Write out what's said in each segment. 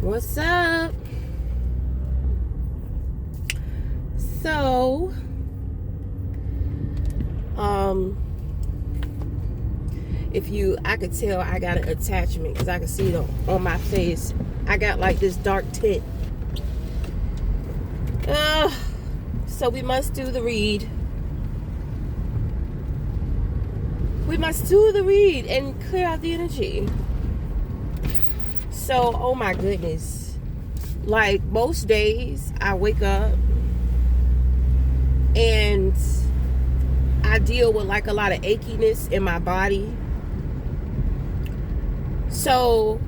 What's up? So, I could tell I got an attachment because I can see it on my face. I got like this dark tint. So we must do the read. We must do the read and clear out the energy. So, oh my goodness. Like most days, I wake up and I deal with like a lot of achiness in my body. So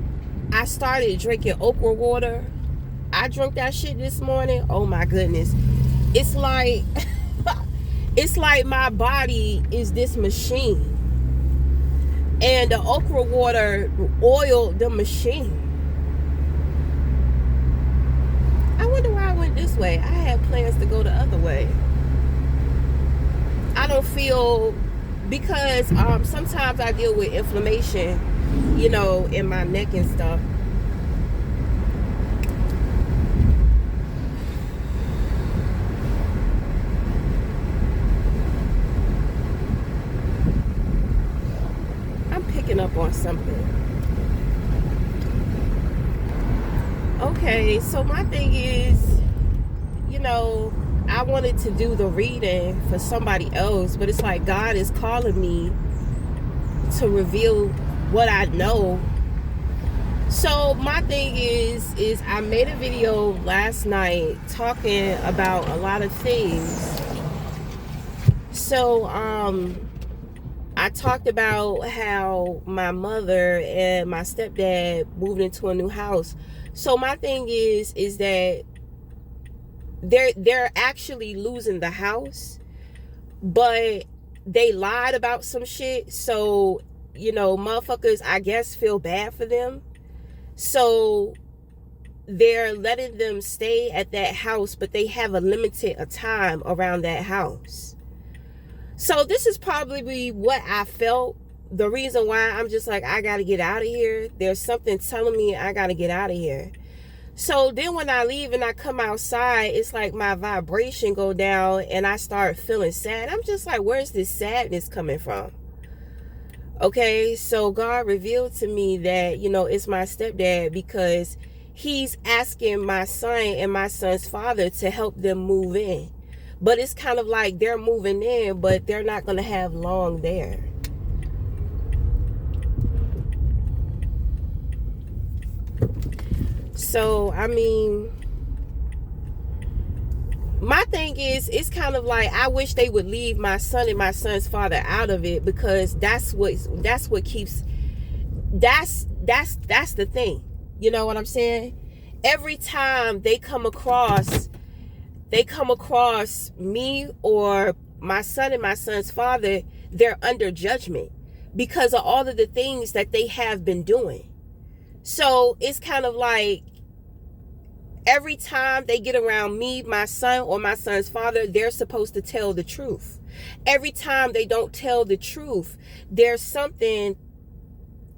I started drinking okra water. I drank that shit this morning. Oh my goodness. It's like it's like my body is this machine. And the okra water oiled the machine. I wonder why I went this way. I had plans to go the other way. I don't feel, because sometimes I deal with inflammation, in my neck and stuff. I'm picking up on something. Okay, so my thing is, I wanted to do the reading for somebody else, but it's like God is calling me to reveal what I know. So my thing is I made a video last night talking about a lot of things. So I talked about how my mother and my stepdad moved into a new house. So my thing is that they're actually losing the house, but they lied about some shit. So, motherfuckers, I guess, feel bad for them. So they're letting them stay at that house, but they have a limited time around that house. So this is probably what I felt. The reason why I'm just like, I got to get out of here. There's something telling me I got to get out of here. So then when I leave and I come outside, it's like my vibration go down and I start feeling sad. I'm just like, where's this sadness coming from? Okay, so God revealed to me that, it's my stepdad, because he's asking my son and my son's father to help them move in. But it's kind of like they're moving in, but they're not going to have long there. So, I mean, my thing is, it's kind of like I wish they would leave my son and my son's father out of it, because that's what keeps, that's the thing. You know what I'm saying? Every time they come across me or my son and my son's father, they're under judgment because of all of the things that they have been doing. So it's kind of like every time they get around me, my son, or my son's father, they're supposed to tell the truth. Every time they don't tell the truth, there's something,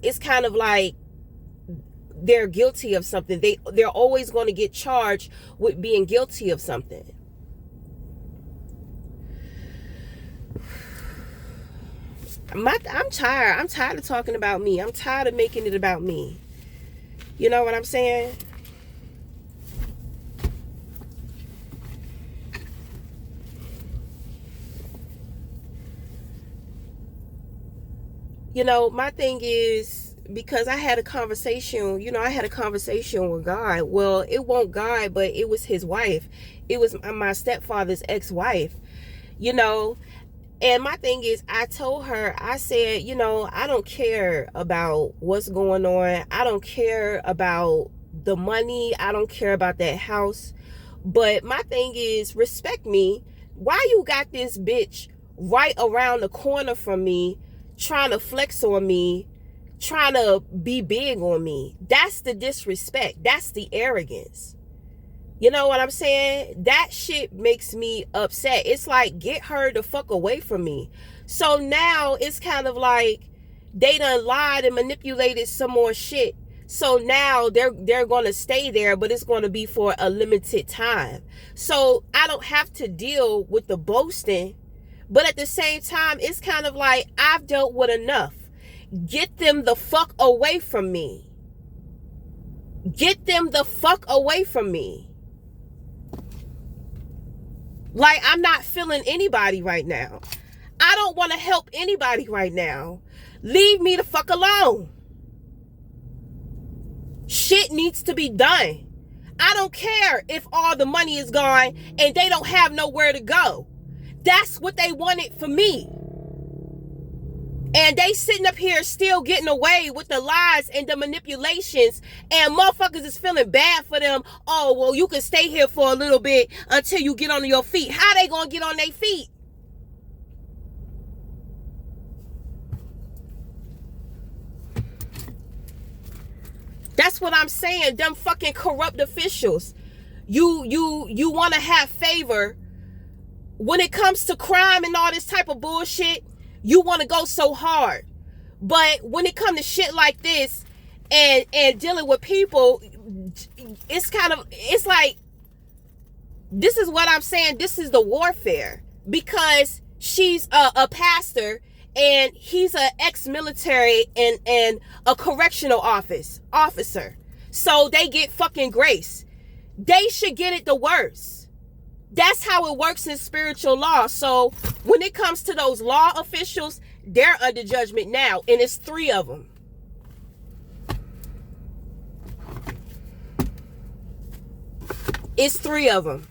it's kind of like they're guilty of something. They're always going to get charged with being guilty of something. I'm tired. I'm tired of talking about me. I'm tired of making it about me. You know what I'm saying? My thing is, because I had a conversation with God. Well, it wasn't God, but it was his wife. It was my stepfather's ex-wife, And my thing is, I told her, I said, I don't care about what's going on. I don't care about the money. I don't care about that house. But my thing is, respect me. Why you got this bitch right around the corner from me, trying to flex on me, trying to be big on me? That's the disrespect. That's the arrogance. You know what I'm saying? That shit makes me upset. It's like, get her the fuck away from me. So now it's kind of like they done lied and manipulated some more shit. So now they're going to stay there, but it's going to be for a limited time. So I don't have to deal with the boasting, but at the same time, it's kind of like I've dealt with enough. Get them the fuck away from me. Get them the fuck away from me. Like, I'm not feeling anybody right now. I don't want to help anybody right now. Leave me the fuck alone. Shit needs to be done. I don't care if all the money is gone and they don't have nowhere to go. That's what they wanted for me. And they sitting up here still getting away with the lies and the manipulations, and motherfuckers is feeling bad for them. Oh, well, you can stay here for a little bit until you get on your feet. How they gonna get on their feet? That's what I'm saying. Them fucking corrupt officials. You want to have favor when it comes to crime and all this type of bullshit. You want to go so hard, but when it comes to shit like this and dealing with people, it's like, this is what I'm saying. This is the warfare, because she's a pastor and he's an ex-military and a correctional officer. So they get fucking grace. They should get it the worst. That's how it works in spiritual law. So when it comes to those law officials, they're under judgment now. And it's 3 of them. It's 3 of them.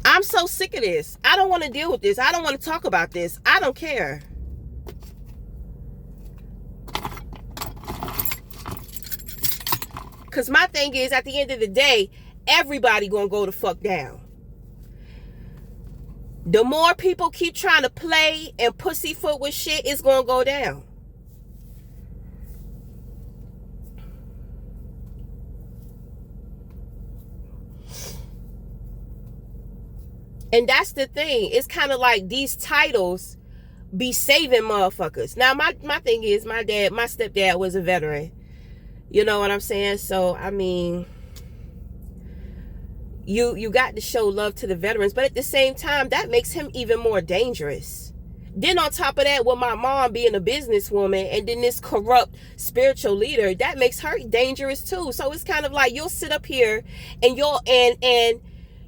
I'm so sick of this. I don't want to deal with this. I don't want to talk about this. I don't care. Because my thing is, at the end of the day, everybody gonna go the fuck down. The more people keep trying to play and pussyfoot with shit, it's gonna go down. And that's the thing. It's kind of like these titles be saving motherfuckers. Now, my thing is, my stepdad was a veteran. You know what I'm saying? So, I mean, you got to show love to the veterans, but at the same time, that makes him even more dangerous. Then on top of that, with my mom being a businesswoman and then this corrupt spiritual leader, that makes her dangerous too. So it's kind of like you'll sit up here and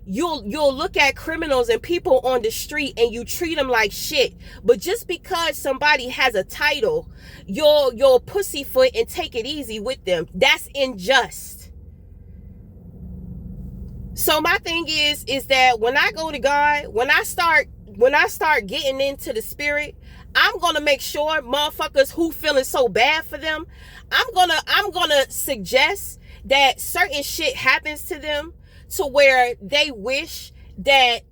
you'll look at criminals and people on the street and you treat them like shit. But just because somebody has a title, you'll pussyfoot and take it easy with them. That's unjust. So my thing is that when I go to God, when I start getting into the spirit, I'm gonna make sure motherfuckers who feeling so bad for them, I'm gonna suggest that certain shit happens to them to where they wish that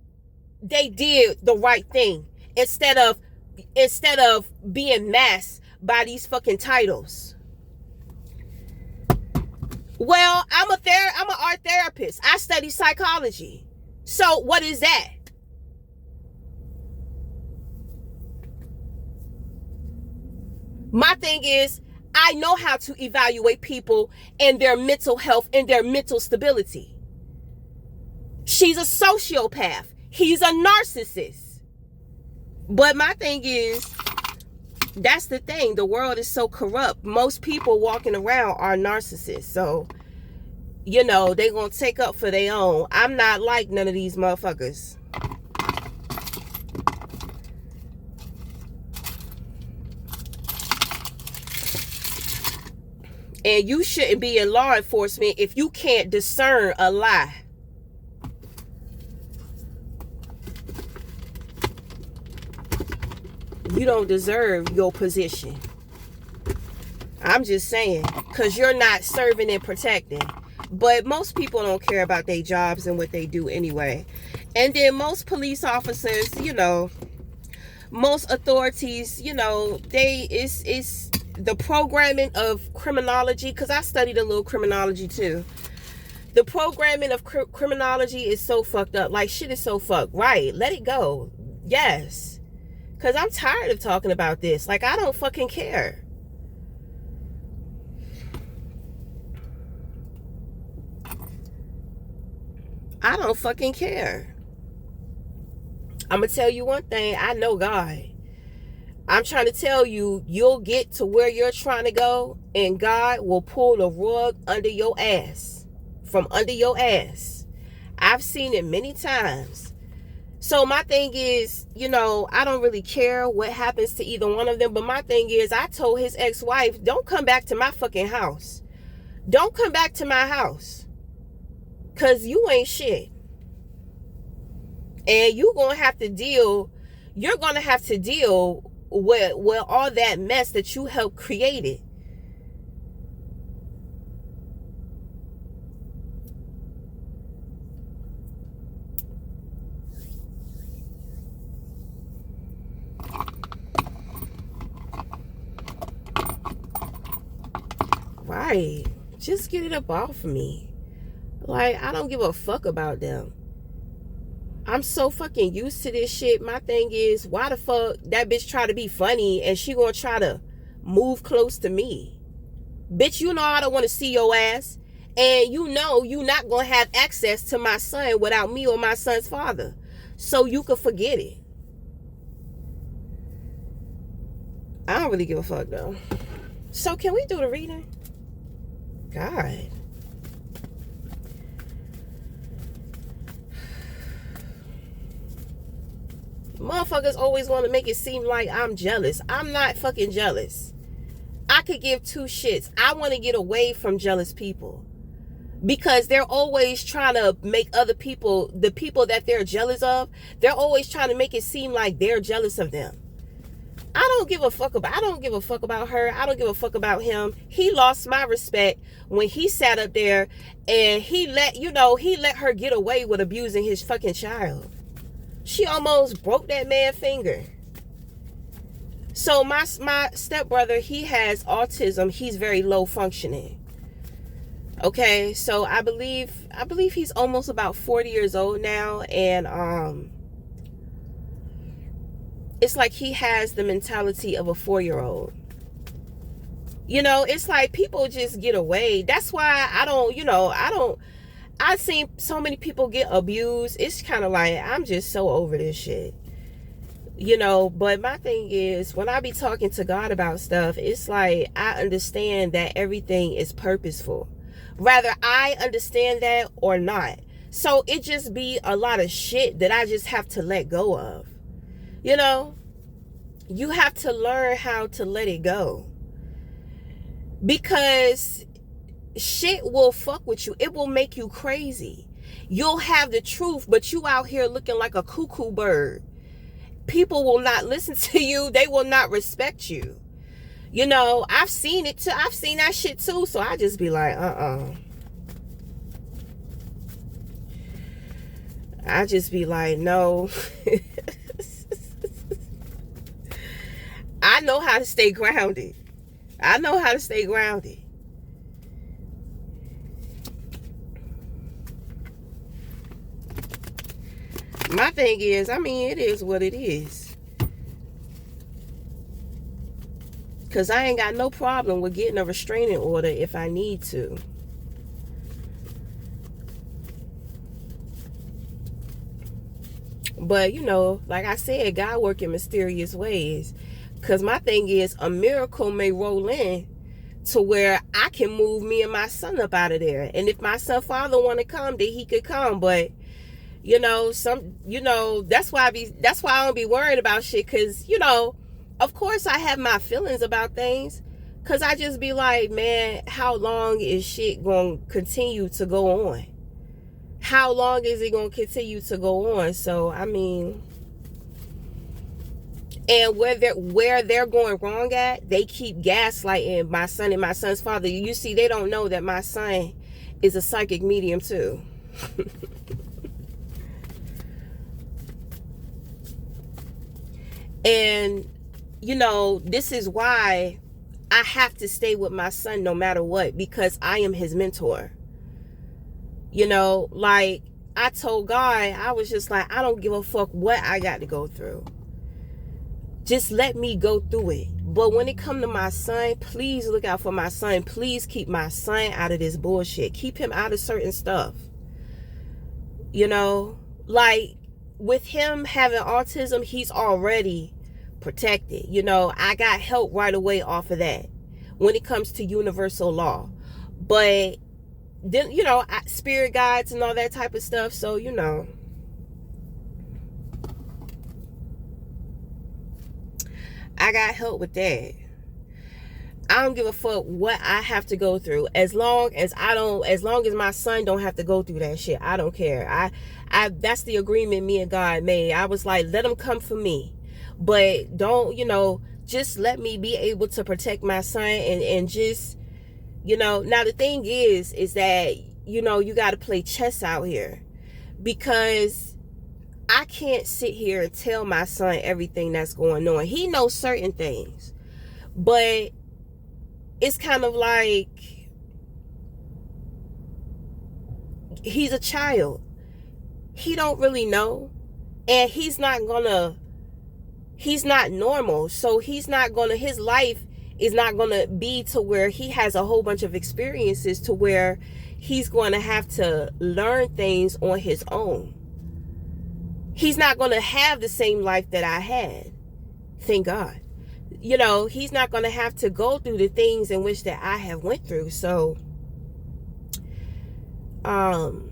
they did the right thing instead of being masked by these fucking titles. Well, I'm an art therapist. I study psychology. So what is that? My thing is, I know how to evaluate people and their mental health and their mental stability. She's a sociopath. He's a narcissist. But my thing is, that's the thing. The world is so corrupt. Most people walking around are narcissists. So, you know, they gonna take up for their own. I'm not like none of these motherfuckers. And you shouldn't be in law enforcement if you can't discern a lie. You don't deserve your position. I'm just saying, because you're not serving and protecting. But most people don't care about their jobs and what they do anyway. And then most police officers, you know, most authorities, you know, it's the programming of criminology, because I studied a little criminology too. The programming of criminology is so fucked up. Like, shit is so fucked. Right, let it go. Yes. Because I'm tired of talking about this. Like, I don't fucking care. I don't fucking care. I'm going to tell you one thing. I know God. I'm trying to tell you, you'll get to where you're trying to go, and God will pull the rug under your ass. From under your ass. I've seen it many times. So my thing is, you know, I don't really care what happens to either one of them. But my thing is, I told his ex-wife, don't come back to my fucking house. Don't come back to my house. Because you ain't shit. And you're going to have to deal with all that mess that you helped create it. Right. Just get it up off me. Like, I don't give a fuck about them. I'm so fucking used to this shit. My thing is, why the fuck that bitch try to be funny and she gonna try to move close to me? Bitch, you know I don't want to see your ass. And you know you not gonna have access to my son without me or my son's father. So you can forget it. I don't really give a fuck though. So can we do the reading? God. Motherfuckers always want to make it seem like I'm jealous. I'm not fucking jealous. I could give two shits. I want to get away from jealous people. Because they're always trying to make other people, the people that they're jealous of, they're always trying to make it seem like they're jealous of them. I don't give a fuck about her. I don't give a fuck about him. He lost my respect when he sat up there and he let her get away with abusing his fucking child. She almost broke that man's finger. So my stepbrother, he has autism. He's very low functioning. Okay, so I believe he's almost about 40 years old now, and it's like he has the mentality of a 4-year-old. You know, it's like people just get away. That's why I've seen so many people get abused. It's kind of like, I'm just so over this shit. You know, but my thing is, when I be talking to God about stuff, it's like, I understand that everything is purposeful. Whether I understand that or not. So it just be a lot of shit that I just have to let go of. You know, you have to learn how to let it go. Because shit will fuck with you. It will make you crazy. You'll have the truth, but you out here looking like a cuckoo bird. People will not listen to you. They will not respect you. You know, I've seen it too. I've seen that shit too. So I just be like, I just be like, no. I know how to stay grounded. I know how to stay grounded. My thing is, I mean, it is what it is. Because I ain't got no problem with getting a restraining order if I need to. But, you know, like I said, God work in mysterious ways. Because my thing is, a miracle may roll in to where I can move me and my son up out of there. And if my son father want to come, then he could come. But, you know, that's why I don't be worried about shit. Because, you know, of course I have my feelings about things. Because I just be like, man, how long is shit going to continue to go on? How long is it going to continue to go on? So, I mean, and where they're going wrong at, they keep gaslighting my son and my son's father. You see, they don't know that my son is a psychic medium too. And, you know, this is why I have to stay with my son no matter what, because I am his mentor. You know, like I told God, I was just like, I don't give a fuck what I got to go through. Just let me go through it. But when it come to my son, please look out for my son. Please keep my son out of this bullshit. Keep him out of certain stuff. You know, like with him having autism, he's already protected. You know, I got help right away off of that when it comes to universal law. But then, you know, spirit guides and all that type of stuff. So, you know, I got help with that. I don't give a fuck what I have to go through, as long as my son don't have to go through that shit. I don't care. I that's the agreement me and God made. I was like, let him come for me, but don't, you know, just let me be able to protect my son and just, you know. Now the thing is that, you know, you got to play chess out here, because I can't sit here and tell my son everything that's going on. He knows certain things, but it's kind of like he's a child. He don't really know, and he's not normal. So his life is not gonna be to where he has a whole bunch of experiences to where he's going to have to learn things on his own. He's not going to have the same life that I had. Thank God. You know, he's not going to have to go through the things in which that I have went through. So, I'm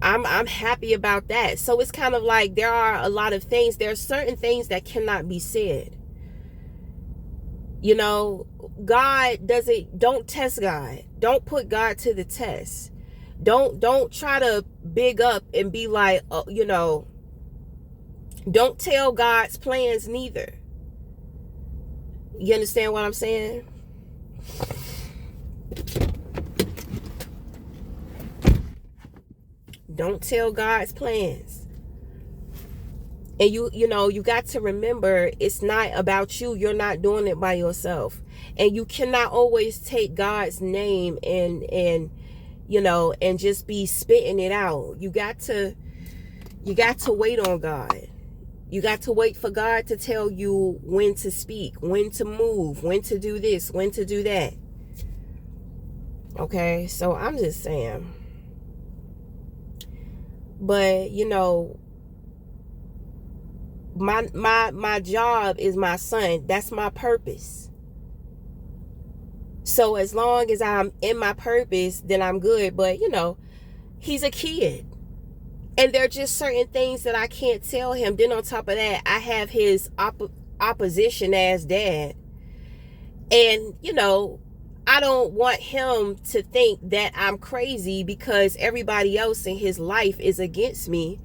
happy about that. So it's kind of like there are a lot of things. There are certain things that cannot be said. You know, don't test God. Don't put God to the test. Don't try to big up and be like, you know, don't tell God's plans neither. You understand what I'm saying? Don't tell God's plans. And you know, you got to remember, it's not about you. You're not doing it by yourself. And you cannot always take God's name and you know, and just be spitting it out. You got to wait on God. You got to wait for God to tell you when to speak, when to move, when to do this, when to do that. Okay, so I'm just saying. But, you know, my job is my son. That's my purpose. So as long as I'm in my purpose, then I'm good. But, you know, he's a kid. And there are just certain things that I can't tell him. Then on top of that, I have his opposition as dad. And, you know, I don't want him to think that I'm crazy because everybody else in his life is against me.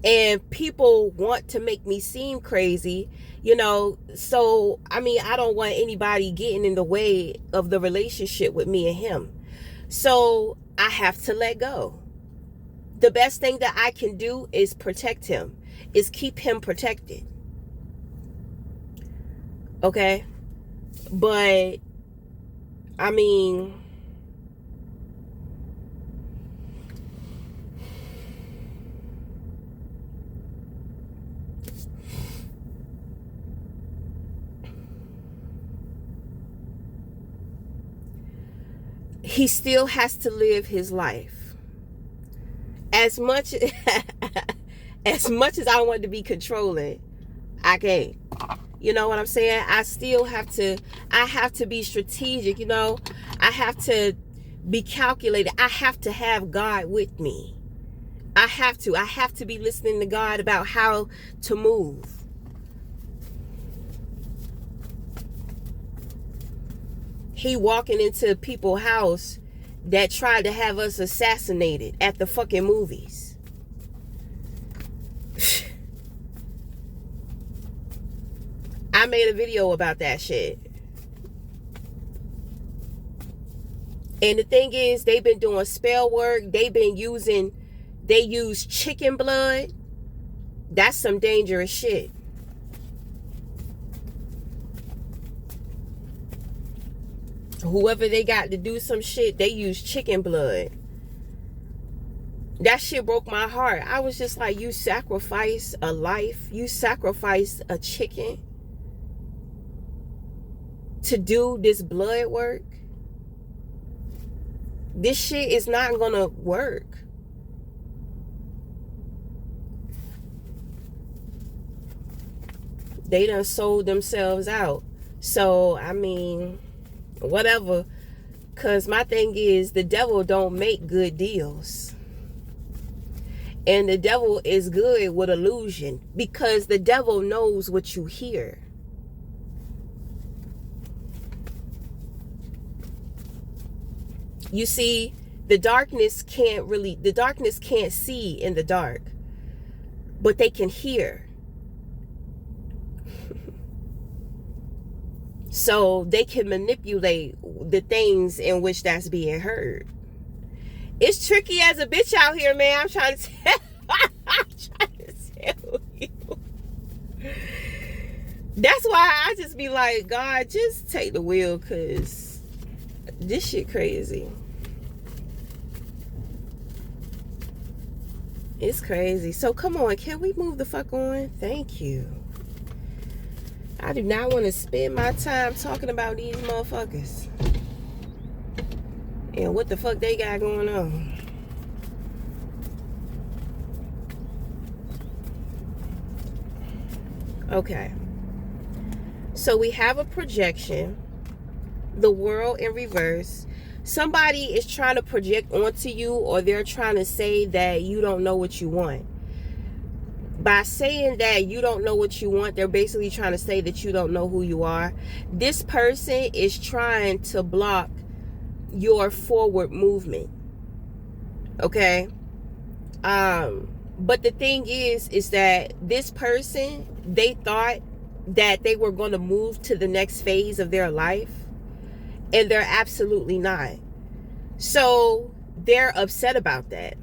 And people want to make me seem crazy, you know. So, I mean, I don't want anybody getting in the way of the relationship with me and him. So I have to let go. The best thing that I can do is protect him, is keep him protected. Okay? But, I mean, he still has to live his life. As much as I want to be controlling, I can't. You know what I'm saying? I have to be strategic, you know. I have to be calculated. I have to have God with me. I have to be listening to God about how to move. He walking into people's house that tried to have us assassinated at the fucking movies. I made a video about that shit. And the thing is, they've been doing spell work. They use chicken blood. That's some dangerous shit. Whoever they got to do some shit, they use chicken blood. That shit broke my heart. I was just like, you sacrifice a life, you sacrifice a chicken to do this blood work. This shit is not gonna work. They done sold themselves out. So, I mean, whatever. Because my thing is, the devil don't make good deals. And the devil is good with illusion. Because the devil knows what you hear. You see, the darkness can't see in the dark. But they can hear. So they can manipulate the things in which that's being heard. It's tricky as a bitch out here, man. I'm trying to tell you. That's why I just be like, God, just take the wheel, because this shit crazy. It's crazy. So come on, can we move the fuck on? Thank you. I do not want to spend my time talking about these motherfuckers and what the fuck they got going on. Okay. So we have a projection. The world in reverse. Somebody is trying to project onto you, or they're trying to say that you don't know what you want. By saying that you don't know what you want, they're basically trying to say that you don't know who you are. This person is trying to block your forward movement. Okay? But the thing is that this person, they thought that they were going to move to the next phase of their life. And they're absolutely not. So they're upset about that.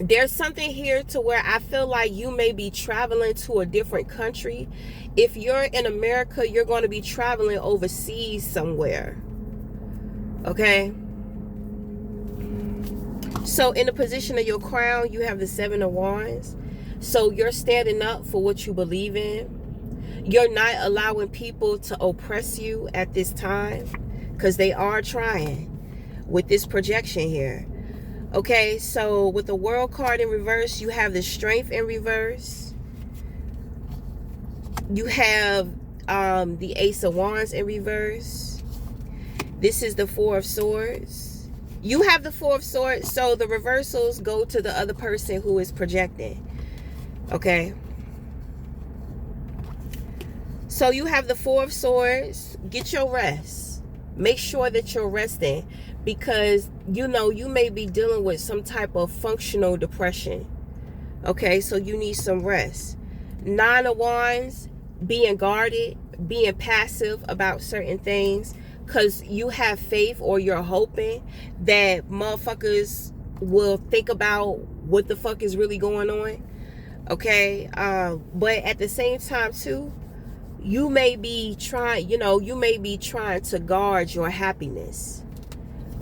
There's something here to where I feel like you may be traveling to a different country. If you're in America, you're going to be traveling overseas somewhere. Okay? So in the position of your crown, you have the 7 of Wands. So you're standing up for what you believe in. You're not allowing people to oppress you at this time, because they are trying with this projection here. Okay, so with the World card in reverse, you have the Strength in reverse. You have the Ace of Wands in reverse. This is the 4 of Swords. You have the 4 of Swords, so the reversals go to the other person who is projecting. Okay. So you have the 4 of Swords. Get your rest. Make sure that you're resting, because you know you may be dealing with some type of functional depression. Okay, so you need some rest. 9 of Wands, being guarded, being passive about certain things, because you have faith, or you're hoping that motherfuckers will think about what the fuck is really going on. Okay, but at the same time too, you may be trying to guard your happiness.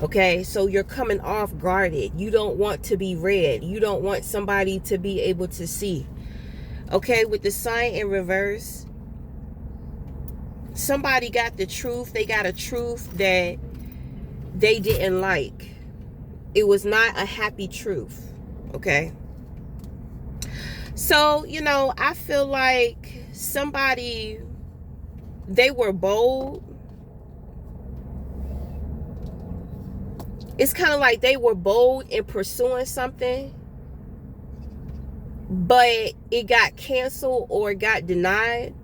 Okay, so you're coming off guarded. You don't want to be read. You don't want somebody to be able to see. Okay, with the Sign in reverse, somebody got the truth. They got a truth that they didn't like. It was not a happy truth. Okay. So, I feel like somebody, they were bold. It's kind of like they were bold in pursuing something, but it got canceled or it got denied.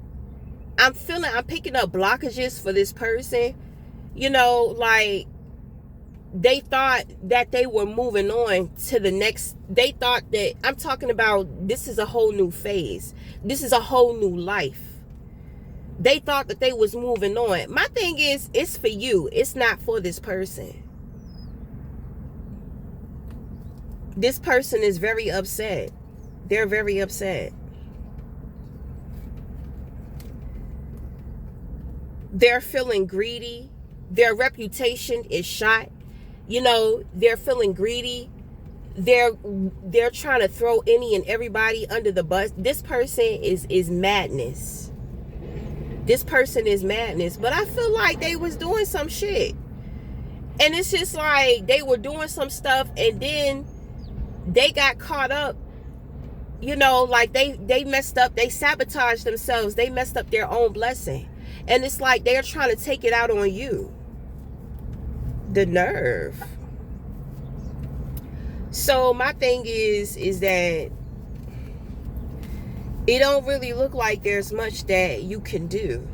I'm picking up blockages for this person. Like they thought that they were moving on to the next. They thought that, I'm talking about, this is a whole new phase. This is a whole new life. They thought that they was moving on. My thing is, it's for you. It's not for this person. This person is very upset. They're very upset. They're feeling greedy. Their reputation is shot. They're feeling greedy. They're trying to throw any and everybody under the bus. This person is madness. This person is madness. But I feel like they was doing some shit. And it's just like they were doing some stuff, and then they got caught up you know, like they messed up, they sabotaged themselves, they messed up their own blessing. And it's like they're trying to take it out on you. The nerve. So my thing is that it don't really look like there's much that you can do.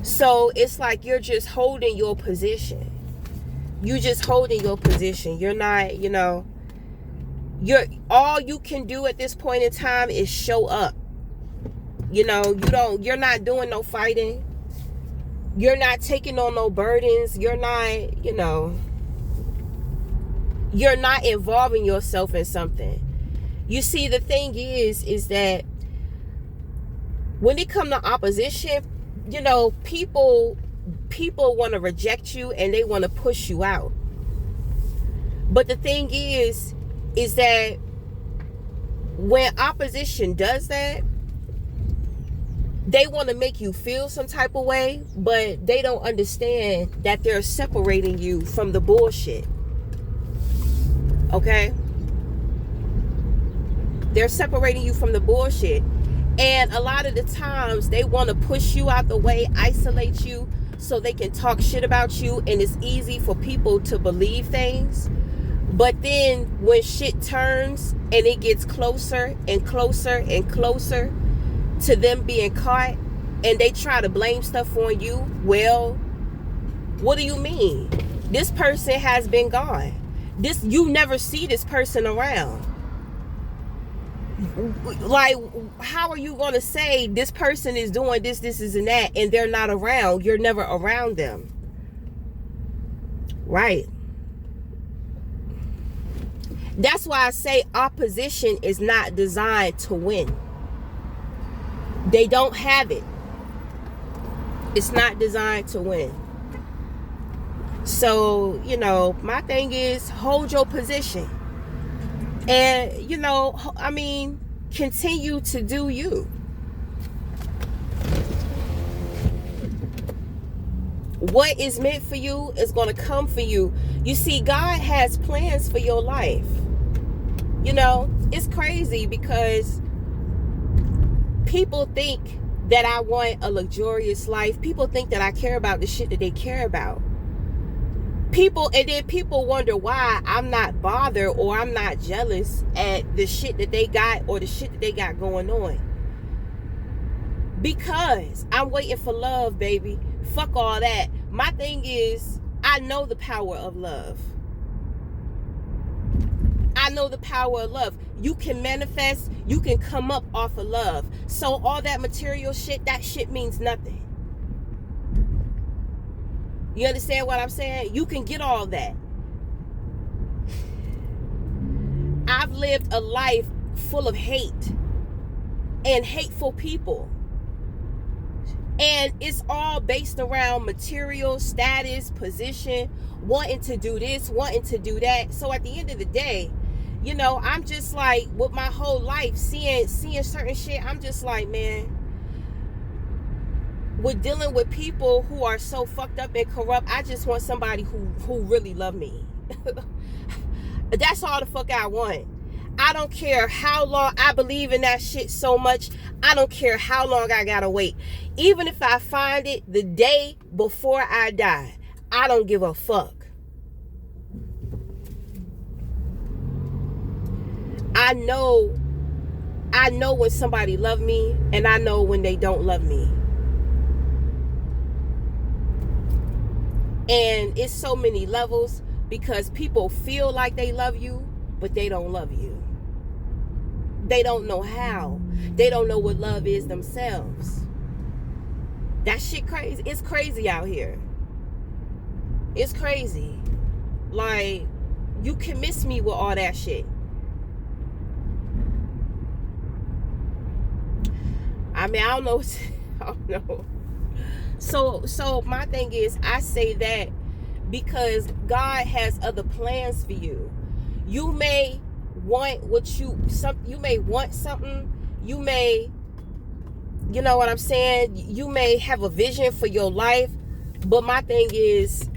So it's like you're just holding your position. You just holding your position. You're not, you know, all you can do at this point in time is show up. You know, you're not doing no fighting. You're not taking on no burdens. You're not, you know, you're not involving yourself in something. You see, the thing is that when it comes to opposition, you know, people want to reject you and they want to push you out. But the thing is that when opposition does that, they want to make you feel some type of way, but they don't understand that they're separating you from the bullshit. Okay? They're separating you from the bullshit. And a lot of the times they want to push you out the way, isolate you so they can talk shit about you. And it's easy for people to believe things. But then when shit turns and it gets closer and closer and closer to them being caught, and they try to blame stuff on you, well, what do you mean? This person has been gone. You never see this person around. Like, how are you going to say this person is doing this, and that, and they're not around? You're never around them. Right. That's why I say opposition is not designed to win. They don't have it. It's not designed to win. So, you know, my thing is hold your position. And, you know, I mean, continue to do you. What is meant for you is going to come for you. You see, God has plans for your life. You know, it's crazy because people think that I want a luxurious life. People think that I care about the shit that they care about. And then people wonder why I'm not bothered or I'm not jealous at the shit that they got or the shit that they got going on. Because I'm waiting for love, baby. Fuck all that. My thing is, I know the power of love. I know the power of love. You can manifest, you can come up off of love. So all that material shit, that shit means nothing. You understand what I'm saying? You can get all that. I've lived a life full of hate and hateful people. And it's all based around material, status, position, wanting to do this, wanting to do that. So at the end of the day, you know, I'm just like, with my whole life, seeing certain shit, I'm just like, man, with dealing with people who are so fucked up and corrupt, I just want somebody who really love me. That's all the fuck I want. I don't care how long. I believe in that shit so much. I don't care how long I gotta wait. Even if I find it the day before I die, I don't give a fuck. I know when somebody love me, and I know when they don't love me. And it's so many levels because people feel like they love you, but they don't love you. They don't know how. They don't know what love is themselves. That shit crazy. It's crazy out here. It's crazy. Like, you can miss me with all that shit. I mean, I don't know. I don't know. So my thing is, I say that because God has other plans for you. You may want you may want something. You may, you know what I'm saying? You may have a vision for your life, but my thing is,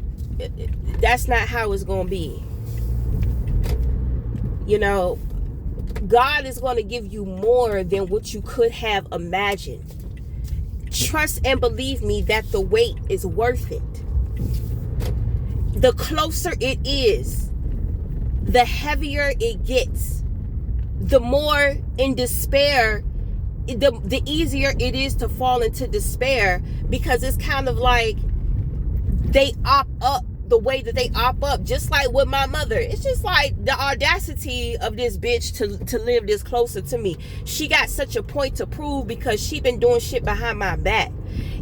that's not how it's going to be. You know, God is going to give you more than what you could have imagined. Trust and believe me that the wait is worth it. The closer it is, the heavier it gets. The more in despair, the easier it is to fall into despair, because it's kind of like they opt up the way that they opt up, just like with my mother. It's just like the audacity of this bitch to live this closer to me. She got such a point to prove because she been doing shit behind my back.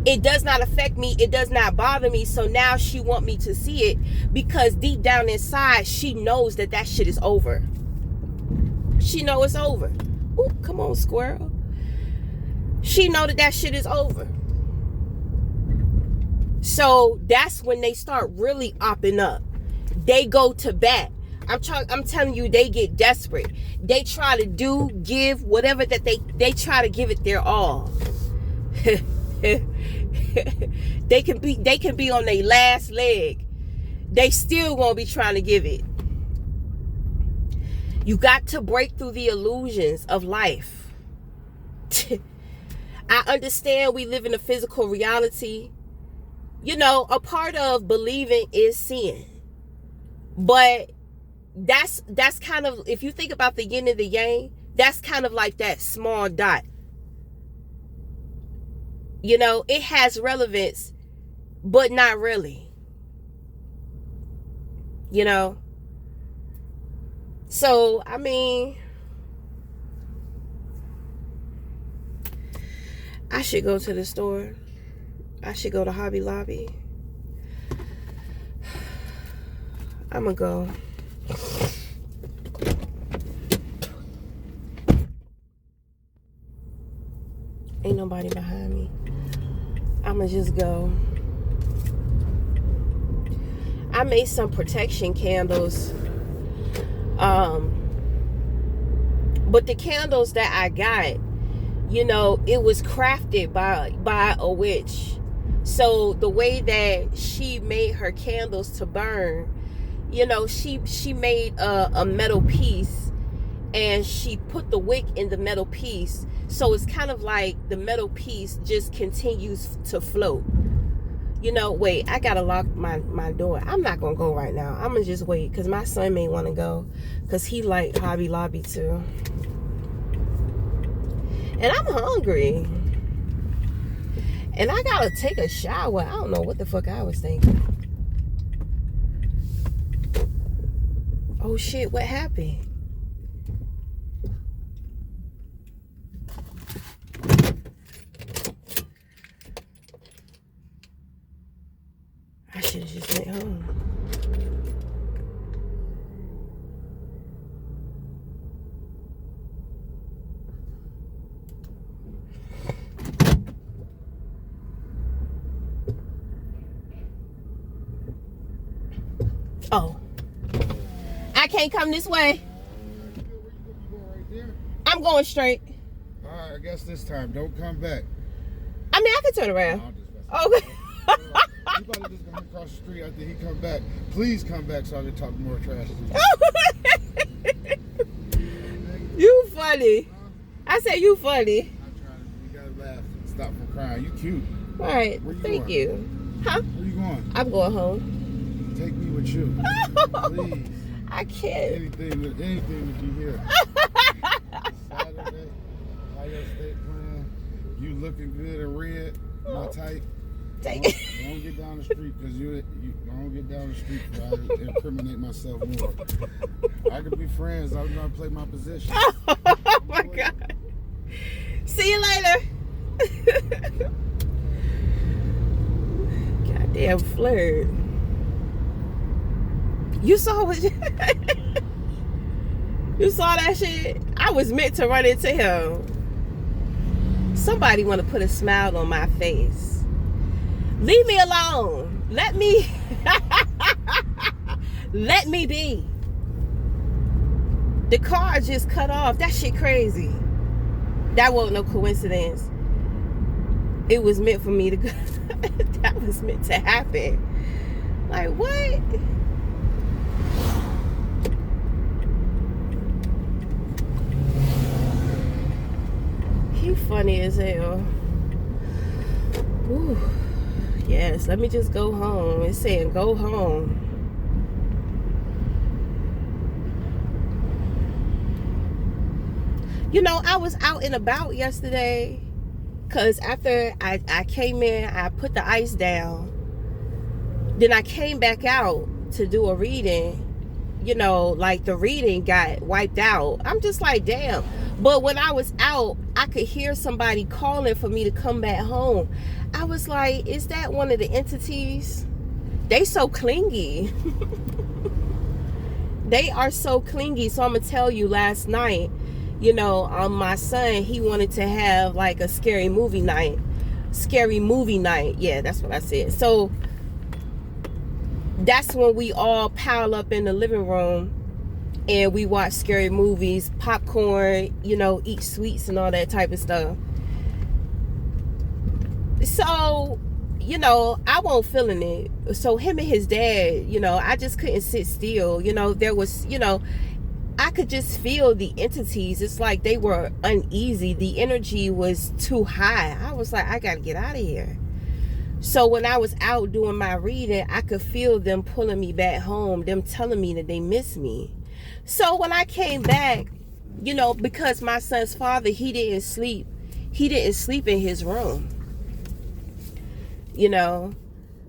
It does not affect me. It does not bother me. So now she want me to see it because deep down inside, she knows that that shit is over. She know it's over. Ooh, come on, squirrel. She know that that shit is over. So that's when they start really opping up. They go to bat. I'm telling you, they get desperate. They try to give whatever that they try to give it their all. They can be on their last leg. They still won't be trying to give it. You got to break through the illusions of life. I understand we live in a physical reality. You know, a part of believing is seeing. But that's kind of, if you think about the yin and the yang, that's kind of like that small dot. You know, it has relevance, but not really. You know? So, I mean, I should go to the store. I should go to Hobby Lobby. I'm gonna go. Ain't nobody behind me. I'm gonna just go. I made some protection candles. But the candles that I got, you know, it was crafted by a witch. So the way that she made her candles to burn, you know, she made a metal piece and she put the wick in the metal piece. So it's kind of like the metal piece just continues to float. You know, wait, I gotta lock my door. I'm not gonna go right now. I'm gonna just wait because my son may want to go because he liked Hobby Lobby too. And I'm hungry. And I gotta take a shower. I don't know what the fuck I was thinking. Oh shit, what happened? I should have just went home. Oh. I can't come this way. I'm going straight. Alright, I guess this time. Don't come back. I mean, I can turn around. No, Okay. you probably just gonna cross the street after he come back. Please come back so I can talk more trash to you. You funny. I said you funny. I'm trying to, you gotta laugh. Stop from crying. You cute. All right. Where you Thank going? you. Huh? Where you going? I'm going home. Take me with you. Please. I can't. Anything that you hear. Saturday, Ohio State playing. You looking good in red. My type. Take Don't get down the street because you don't get down the street before I incriminate myself more. I could be friends. I'm gonna play my position. Oh my God. See you later. Goddamn flirt. You saw what you saw that shit? I was meant to run into him. Somebody want to put a smile on my face. Leave me alone. Let me let me be. The car just cut off. That shit crazy. That wasn't no coincidence. It was meant for me to go. That was meant to happen. Like, what? funny as hell. Whew. Yes, let me just go home. It's saying go home. You know, I was out and about yesterday because after I came in, I put the ice down. Then I came back out to do a reading. You know, like the reading got wiped out. I'm just like, damn. But when I was out, I could hear somebody calling for me to come back home. I was like, is that one of the entities? They so clingy. They are so clingy. So I'm going to tell you, last night, you know, my son, he wanted to have like a scary movie night. Scary movie night. Yeah, that's what I said. So that's when we all pile up in the living room and we watch scary movies, popcorn, you know, eat sweets and all that type of stuff. So, you know, I wasn't feeling it. So him and his dad, you know, I just couldn't sit still. You know, there was, you know, I could just feel the entities. It's like they were uneasy. The energy was too high. I was like, I got to get out of here. So when I was out doing my reading, I could feel them pulling me back home, them telling me that they miss me. So when I came back, you know, because my son's father, he didn't sleep in his room, you know.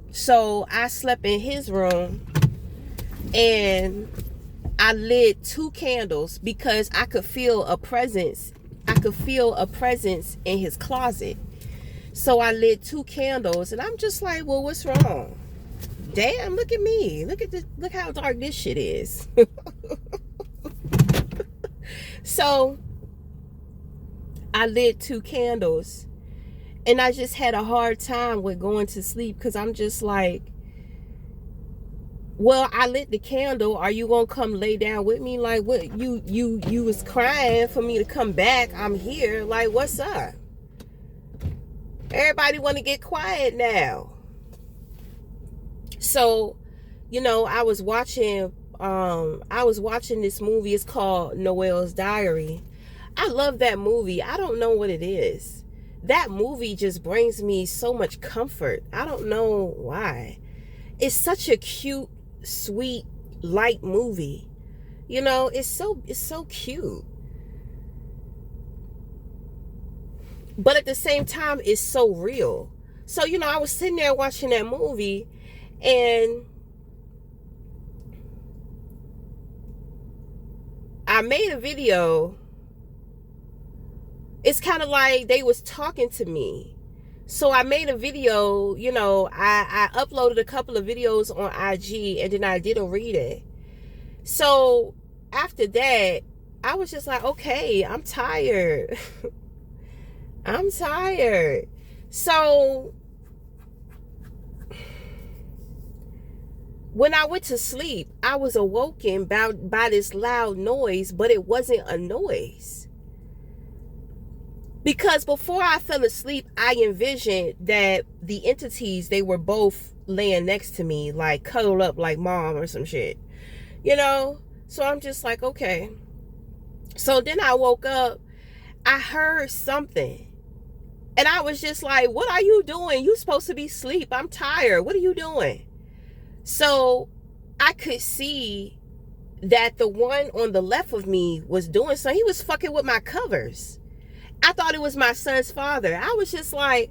So I slept in his room and I lit 2 candles because I could feel a presence. I could feel a presence in his closet. So I lit 2 candles and I'm just like, well, what's wrong? Damn, look at me. Look at this, look how dark this shit is. So I lit 2 candles and I just had a hard time with going to sleep because I'm just like, well, I lit the candle. Are you gonna come lay down with me? Like, what? You was crying for me to come back. I'm here. Like, what's up? Everybody want to get quiet now. So, you know, I was watching this movie. It's called Noel's Diary. I love that movie. I don't know what it is. That movie just brings me so much comfort. I don't know why. It's such a cute, sweet, light movie. You know, it's so cute. But at the same time, it's so real. So, you know, I was sitting there watching that movie and I made a video. It's kind of like they was talking to me. So I made a video, you know, I uploaded a couple of videos on IG and then I did a reading. So after that, I was just like, okay, I'm tired. I'm tired. So when I went to sleep, I was awoken by this loud noise, but it wasn't a noise. Because before I fell asleep, I envisioned that the entities, they were both laying next to me, like cuddled up like mom or some shit, you know? So I'm just like, okay. So then I woke up, I heard something. And I was just like, what are you doing? You supposed to be asleep. I'm tired. What are you doing? So I could see that the one on the left of me was doing something. He was fucking with my covers. I thought it was my son's father. I was just like,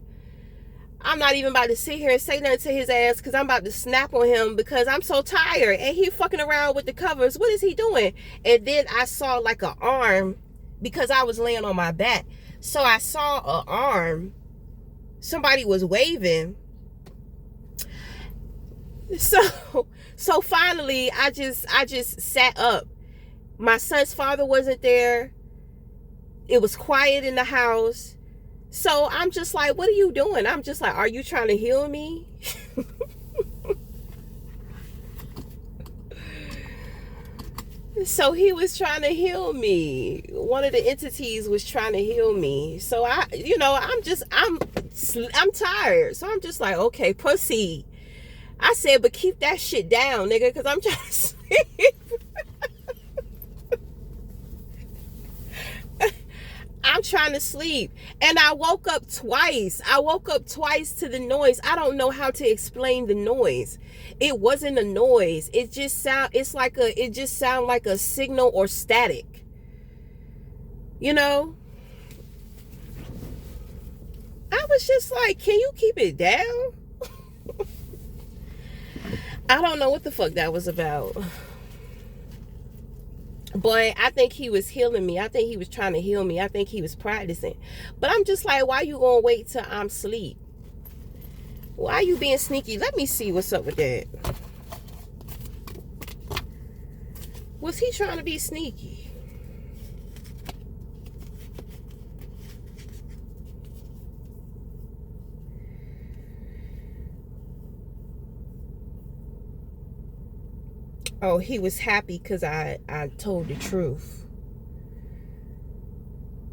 I'm not even about to sit here and say nothing to his ass because I'm about to snap on him because I'm so tired. And he fucking around with the covers. What is he doing? And then I saw like an arm because I was laying on my back. So I saw an arm. Somebody was waving. So finally, I just sat up. My son's father wasn't there. It was quiet in the house. So I'm just like, what are you doing? I'm just like, are you trying to heal me? So he was trying to heal me. One of the entities was trying to heal me. So I'm tired. So I'm just like, okay, proceed. I said, but keep that shit down, nigga, because I'm trying to sleep. I'm trying to sleep. And I woke up twice. I woke up twice to the noise. I don't know how to explain the noise. It wasn't a noise. It just sound like a signal or static. You know? I was just like, can you keep it down? I don't know what the fuck that was about. But I think he was healing me. I think he was trying to heal me. I think he was practicing. But I'm just like, why you gonna wait till I'm asleep? Why are you being sneaky? Let me see what's up with that. Was he trying to be sneaky? Oh, he was happy because I told the truth.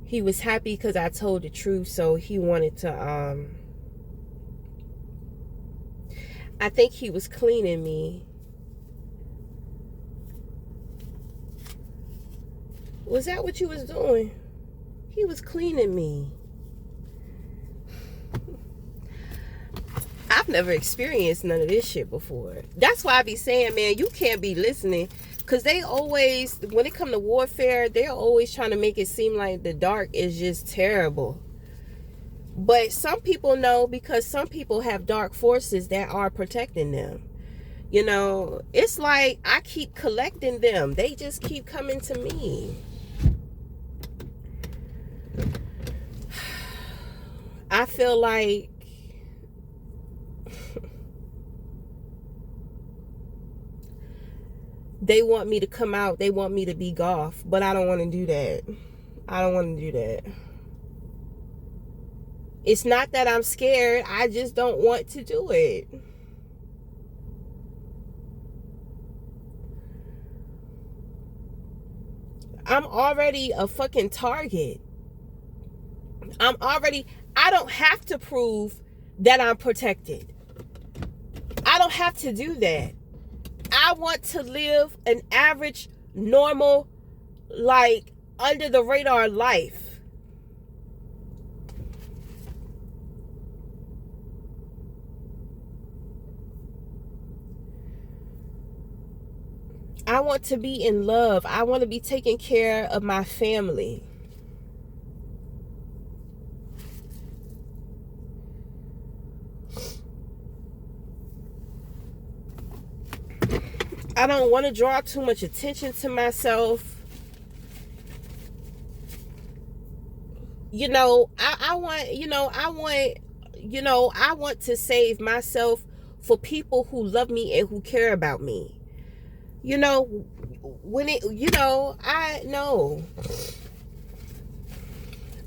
He was happy because I told the truth, so he wanted to, I think he was cleaning me. Was that what you was doing? He was cleaning me. I've never experienced none of this shit before. That's why I be saying, man, you can't be listening. Because they always, when it come to warfare, they're always trying to make it seem like the dark is just terrible. But some people know, because some people have dark forces that are protecting them. You know, it's like I keep collecting them. They just keep coming to me. I feel like they want me to come out. They want me to be Goth. But I don't want to do that. I don't want to do that. It's not that I'm scared. I just don't want to do it. I'm already a fucking target. I don't have to prove that I'm protected. I don't have to do that. I want to live an average, normal, like, under the radar life. I want to be in love. I want to be taking care of my family. I don't want to draw too much attention to myself. You know, I want to save myself for people who love me and who care about me. You know, I know.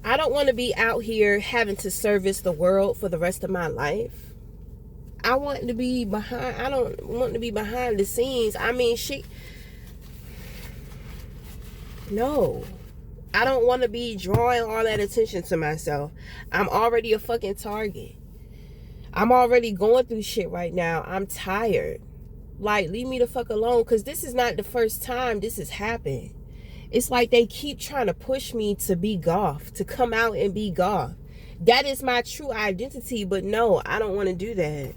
I don't want to be out here having to service the world for the rest of my life. I want to be behind. I don't want to be behind the scenes. I mean, no. I don't want to be drawing all that attention to myself. I'm already a fucking target. I'm already going through shit right now. I'm tired. Like, leave me the fuck alone, because this is not the first time this has happened. It's like they keep trying to push me to be Goth, to come out and be Goth. That is my true identity, but no, I don't want to do that.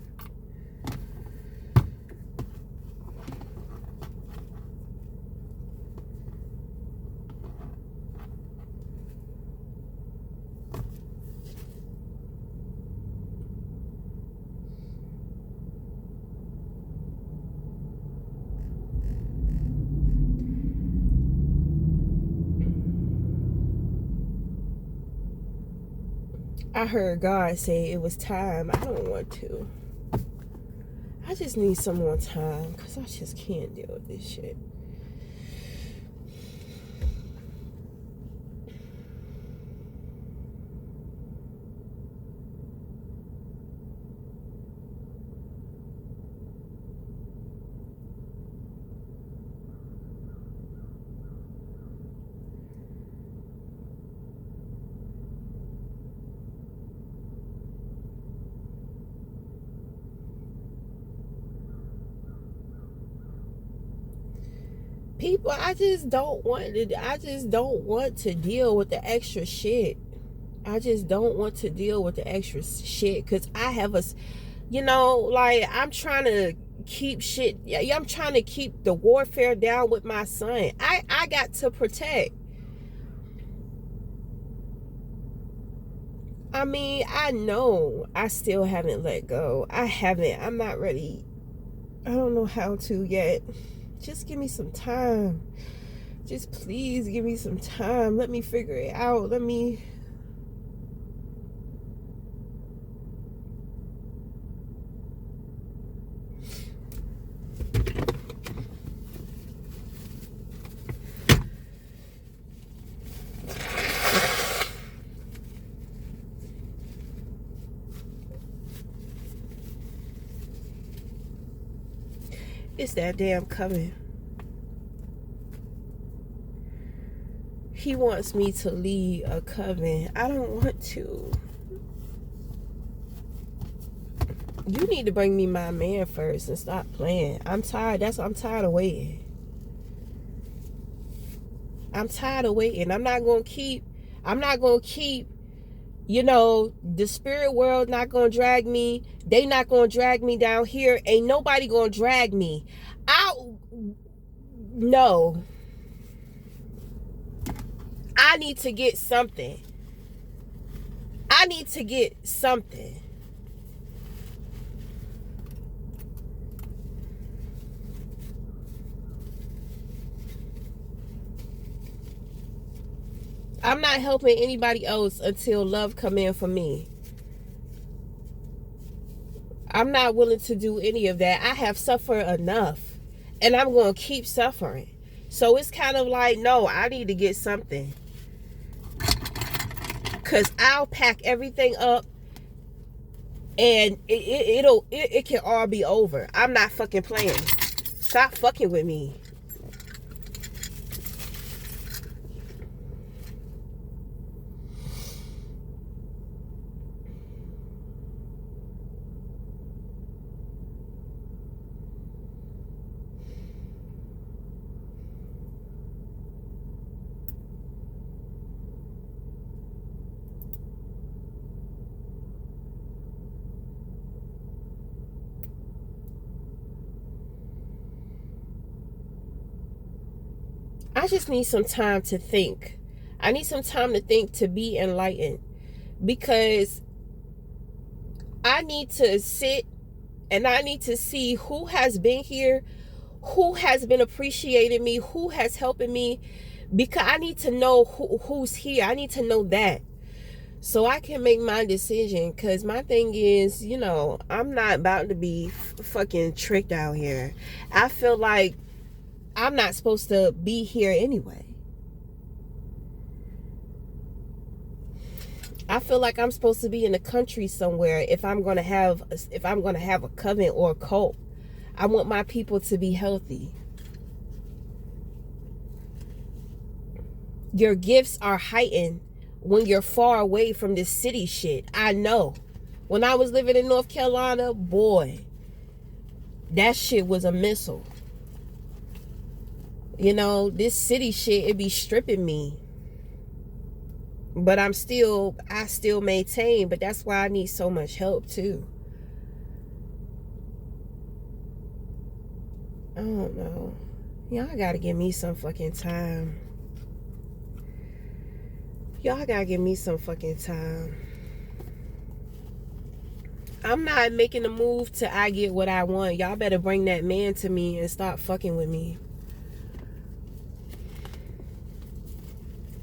I heard God say it was time. I don't want to. I just need some more time, because I just can't deal with this shit. People, I just don't want to deal with the extra shit. I just don't want to deal with the extra shit because I have like, I'm trying to keep shit. Yeah, I'm trying to keep the warfare down with my son. I got to protect. I mean, I know I still haven't let go. I'm not ready. I don't know how to yet. Just give me some time. Just please give me some time. Let me figure it out. It's that damn coming. He wants me to lead a coven. I don't want to. You need to bring me my man first and stop playing. I'm tired. I'm tired of waiting. I'm tired of waiting. I'm not gonna keep, the spirit world not gonna drag me. They not gonna drag me down here. Ain't nobody gonna drag me. No. I need to get something. I'm not helping anybody else until love come in for me. I'm not willing to do any of that. I have suffered enough, and I'm going to keep suffering. So it's kind of like, no, I need to get something. Because I'll pack everything up, and it can all be over. I'm not fucking playing. Stop fucking with me. I just need some time to think. I need some time to think, to be enlightened, because I need to sit and I need to see who has been here, who has been appreciating me, who has helping me, because I need to know who's here. I need to know that so I can make my decision. Because my thing is, I'm not about to be fucking tricked out here. I feel like I'm not supposed to be here anyway. I feel like I'm supposed to be in the country somewhere if I'm gonna have a coven or a cult. I want my people to be healthy. Your gifts are heightened when you're far away from this city shit. I know. When I was living in North Carolina, boy, that shit was a missile. This city shit, it be stripping me. But I still maintain, but that's why I need so much help too. I don't know. Y'all gotta give me some fucking time. I'm not making the move till I get what I want. Y'all better bring that man to me and stop fucking with me.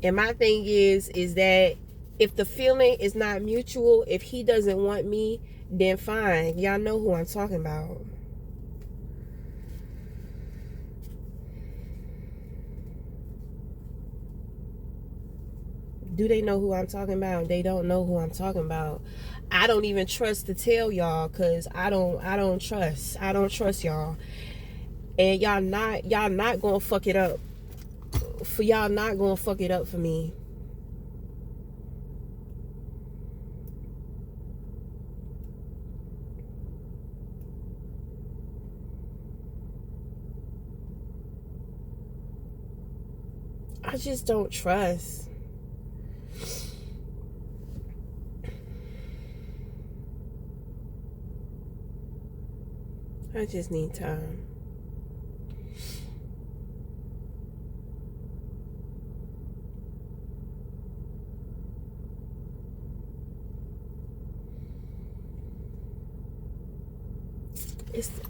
And my thing is that if the feeling is not mutual, if he doesn't want me, then fine. Y'all know who I'm talking about. Do they know who I'm talking about? They don't know who I'm talking about. I don't even trust to tell y'all, because I don't trust y'all. And y'all not gonna fuck it up. Y'all not gonna fuck it up for me. I just don't trust. I just need time.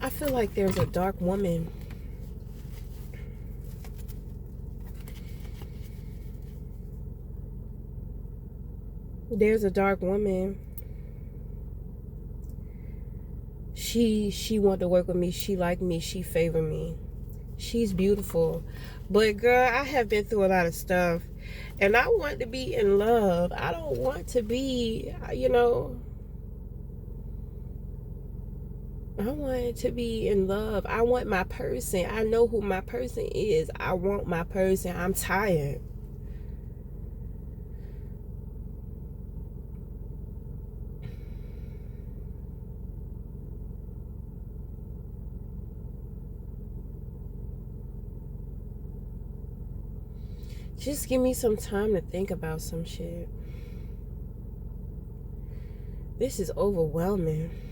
I feel like there's a dark woman. There's a dark woman. She wanted to work with me. She liked me. She favored me. She's beautiful. But girl, I have been through a lot of stuff. And I want to be in love. I don't want to be, you know, I want to be in love. I want my person. I know who my person is. I want my person. I'm tired. Just give me some time to think about some shit. This is overwhelming.